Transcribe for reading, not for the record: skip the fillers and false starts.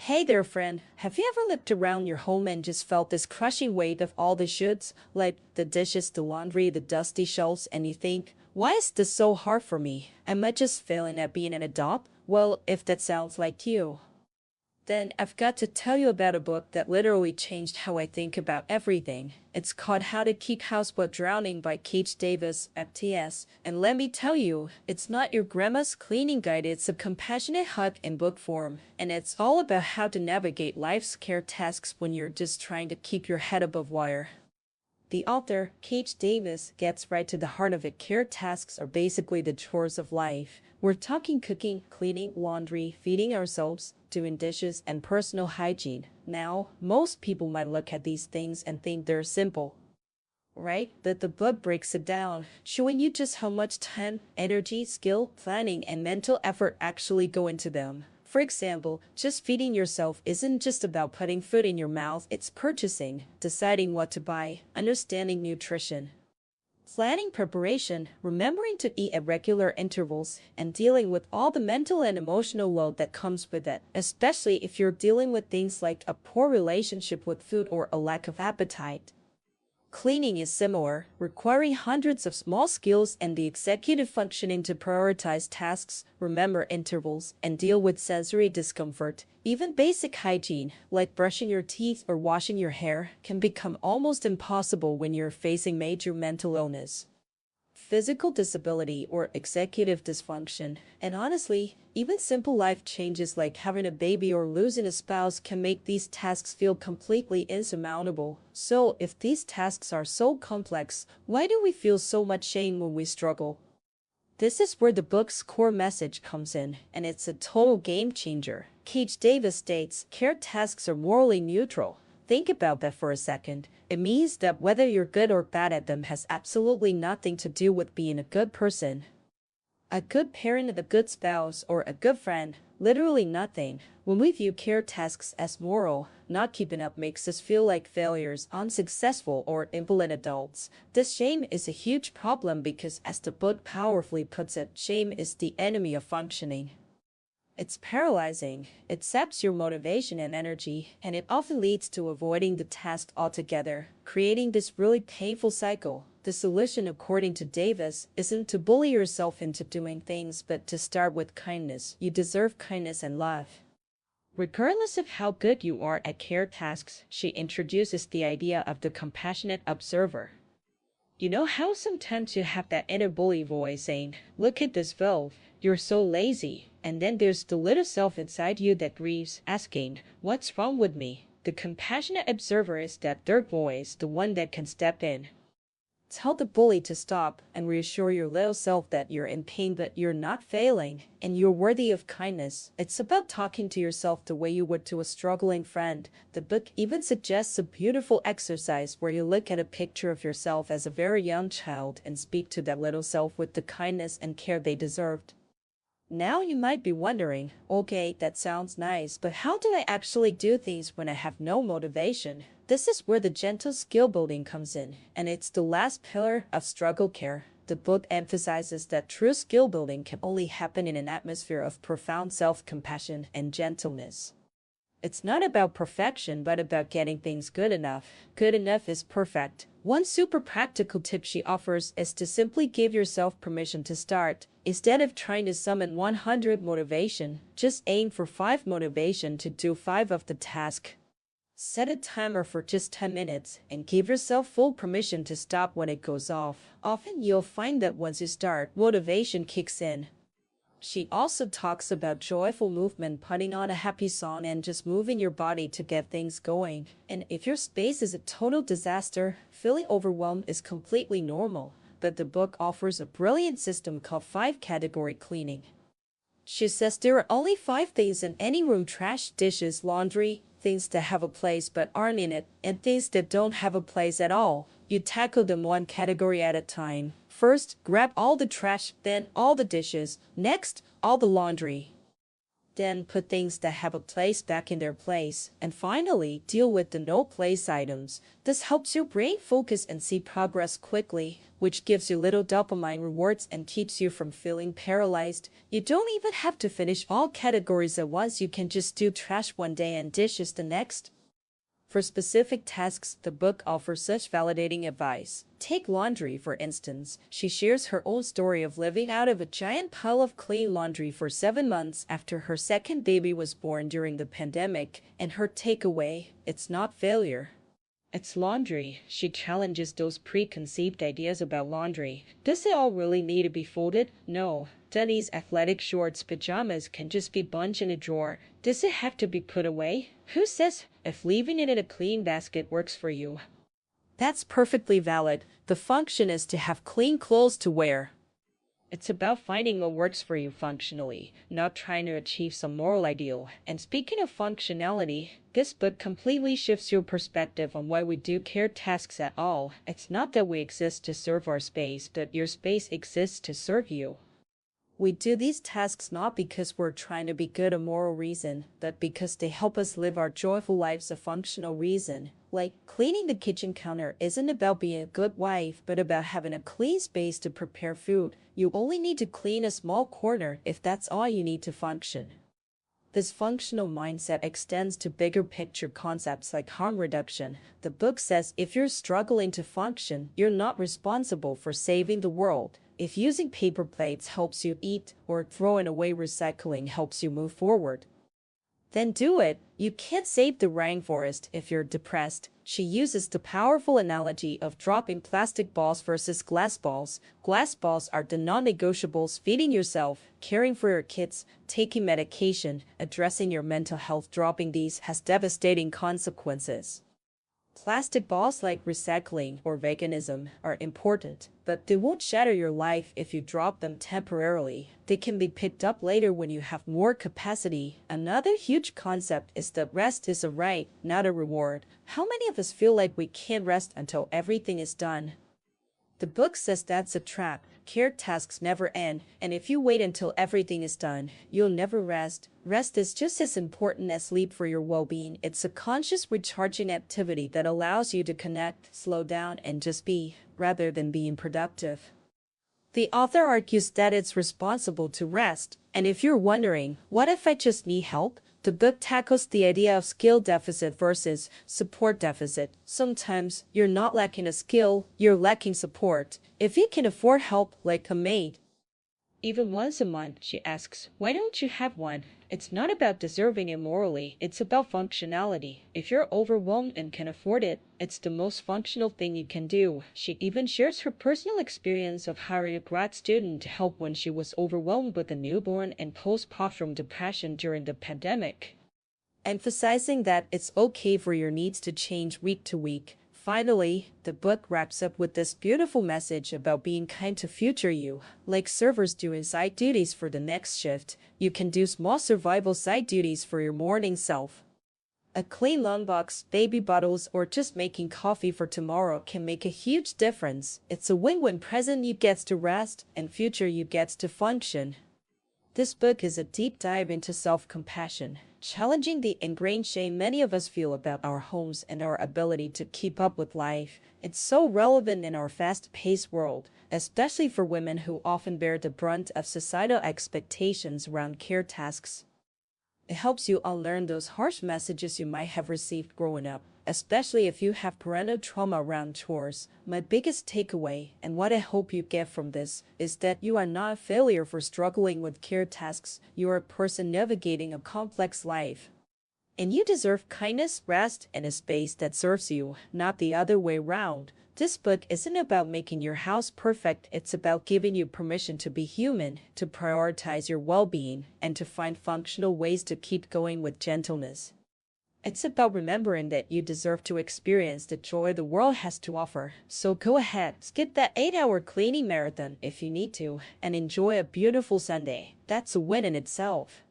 Hey there, friend. Have you ever looked around your home and just felt this crushing weight of all the shoulds, like the dishes, the laundry, the dusty shelves, and you think, why is this so hard for me? Am I just failing at being an adult? Well, if that sounds like you, then I've got to tell you about a book that literally changed how I think about everything. It's called How to Keep House Without Drowning by Kate Davis, FTS. And let me tell you, it's not your grandma's cleaning guide, it's a compassionate hug in book form. And it's all about how to navigate life's care tasks when you're just trying to keep your head above water. The author, Kate Davis, gets right to the heart of it. Care tasks are basically the chores of life. We're talking cooking, cleaning, laundry, feeding ourselves, doing dishes, and personal hygiene. Now, most people might look at these things and think they're simple, right? But the book breaks it down, showing you just how much time, energy, skill, planning, and mental effort actually go into them. For example, just feeding yourself isn't just about putting food in your mouth, it's purchasing, deciding what to buy, understanding nutrition, planning preparation, remembering to eat at regular intervals, and dealing with all the mental and emotional load that comes with it, especially if you're dealing with things like a poor relationship with food or a lack of appetite. Cleaning is similar, requiring hundreds of small skills and the executive functioning to prioritize tasks, remember intervals, and deal with sensory discomfort. Even basic hygiene, like brushing your teeth or washing your hair, can become almost impossible when you're facing major mental illness, physical disability, or executive dysfunction. And honestly, even simple life changes like having a baby or losing a spouse can make these tasks feel completely insurmountable. So, if these tasks are so complex, why do we feel so much shame when we struggle? This is where the book's core message comes in, and it's a total game changer. Kate Davis states, care tasks are morally neutral. Think about that for a second. It means that whether you're good or bad at them has absolutely nothing to do with being a good person, a good parent, a good spouse, or a good friend. Literally nothing. When we view care tasks as moral, not keeping up makes us feel like failures, unsuccessful, or impolite adults. This shame is a huge problem because, as the book powerfully puts it, shame is the enemy of functioning. It's paralyzing, it saps your motivation and energy, and it often leads to avoiding the task altogether, creating this really painful cycle. The solution, according to Davis, isn't to bully yourself into doing things, but to start with kindness. You deserve kindness and love, regardless of how good you are at care tasks. She introduces the idea of the compassionate observer. You know how sometimes you have that inner bully voice saying, look at this valve, you're so lazy. And then there's the little self inside you that grieves, asking, what's wrong with me? The compassionate observer is that third voice, the one that can step in, tell the bully to stop, and reassure your little self that you're in pain but you're not failing, and you're worthy of kindness. It's about talking to yourself the way you would to a struggling friend. The book even suggests a beautiful exercise where you look at a picture of yourself as a very young child and speak to that little self with the kindness and care they deserved. Now you might be wondering, okay, that sounds nice, but how do I actually do things when I have no motivation? This is where the gentle skill building comes in, and it's the last pillar of struggle care. The book emphasizes that true skill building can only happen in an atmosphere of profound self-compassion and gentleness. It's not about perfection, but about getting things good enough. Good enough is perfect. One super practical tip she offers is to simply give yourself permission to start. Instead of trying to summon 100 motivation, just aim for 5 motivation to do 5 of the task. Set a timer for just 10 minutes and give yourself full permission to stop when it goes off. Often you'll find that once you start, motivation kicks in. She also talks about joyful movement, putting on a happy song and just moving your body to get things going. And if your space is a total disaster, feeling overwhelmed is completely normal. But the book offers a brilliant system called 5-category cleaning. She says there are only 5 things in any room: trash, dishes, laundry, things that have a place but aren't in it, and things that don't have a place at all. You tackle them one category at a time. First, grab all the trash, then all the dishes, next, all the laundry. Then put things that have a place back in their place. And finally, deal with the no place items. This helps your brain focus and see progress quickly, which gives you little dopamine rewards and keeps you from feeling paralyzed. You don't even have to finish all categories at once. You can just do trash one day and dishes the next. For specific tasks, the book offers such validating advice. Take laundry, for instance. She shares her own story of living out of a giant pile of clean laundry for 7 months after her second baby was born during the pandemic, and her takeaway: it's not failure. It's laundry. She challenges those preconceived ideas about laundry. Does it all really need to be folded? No. Denny's athletic shorts pajamas can just be bunched in a drawer. Does it have to be put away? Who says if leaving it in a clean basket works for you? That's perfectly valid. The function is to have clean clothes to wear. It's about finding what works for you functionally, not trying to achieve some moral ideal. And speaking of functionality, this book completely shifts your perspective on why we do care tasks at all. It's not that we exist to serve our space, but your space exists to serve you. We do these tasks not because we're trying to be good a moral reason, but because they help us live our joyful lives a functional reason. Like, cleaning the kitchen counter isn't about being a good wife, but about having a clean space to prepare food. You only need to clean a small corner if that's all you need to function. This functional mindset extends to bigger picture concepts like harm reduction. The book says if you're struggling to function, you're not responsible for saving the world. If using paper plates helps you eat, or throwing away recycling helps you move forward, then do it. You can't save the rainforest if you're depressed. She uses the powerful analogy of dropping plastic balls versus glass balls. Glass balls are the non-negotiables: feeding yourself, caring for your kids, taking medication, addressing your mental health. Dropping these has devastating consequences. Plastic balls like recycling or veganism are important, but they won't shatter your life if you drop them temporarily. They can be picked up later when you have more capacity. Another huge concept is that rest is a right, not a reward. How many of us feel like we can't rest until everything is done? The book says that's a trap. Care tasks never end, and if you wait until everything is done, you'll never rest. Rest is just as important as sleep for your well-being. It's a conscious recharging activity that allows you to connect, slow down, and just be, rather than being productive. The author argues that it's responsible to rest, and if you're wondering, what if I just need help? The book tackles the idea of skill deficit versus support deficit. Sometimes you're not lacking a skill, you're lacking support. If you can afford help, like a maid, even once a month, she asks, why don't you have one? It's not about deserving it morally, it's about functionality. If you're overwhelmed and can afford it, it's the most functional thing you can do. She even shares her personal experience of hiring a grad student to help when she was overwhelmed with a newborn and postpartum depression during the pandemic, emphasizing that it's okay for your needs to change week to week. Finally, the book wraps up with this beautiful message about being kind to future you. Like servers doing side duties for the next shift, you can do small survival side duties for your morning self. A clean lunchbox, baby bottles, or just making coffee for tomorrow can make a huge difference. It's a win-win. Present you gets to rest, and future you gets to function. This book is a deep dive into self-compassion, challenging the ingrained shame many of us feel about our homes and our ability to keep up with life. It's so relevant in our fast-paced world, especially for women who often bear the brunt of societal expectations around care tasks. It helps you unlearn those harsh messages you might have received growing up, especially if you have parental trauma around chores. My biggest takeaway, and what I hope you get from this, is that you are not a failure for struggling with care tasks. You are a person navigating a complex life, and you deserve kindness, rest, and a space that serves you, not the other way around. This book isn't about making your house perfect, it's about giving you permission to be human, to prioritize your well-being, and to find functional ways to keep going with gentleness. It's about remembering that you deserve to experience the joy the world has to offer. So go ahead, skip that 8-hour cleaning marathon if you need to, and enjoy a beautiful Sunday. That's a win in itself.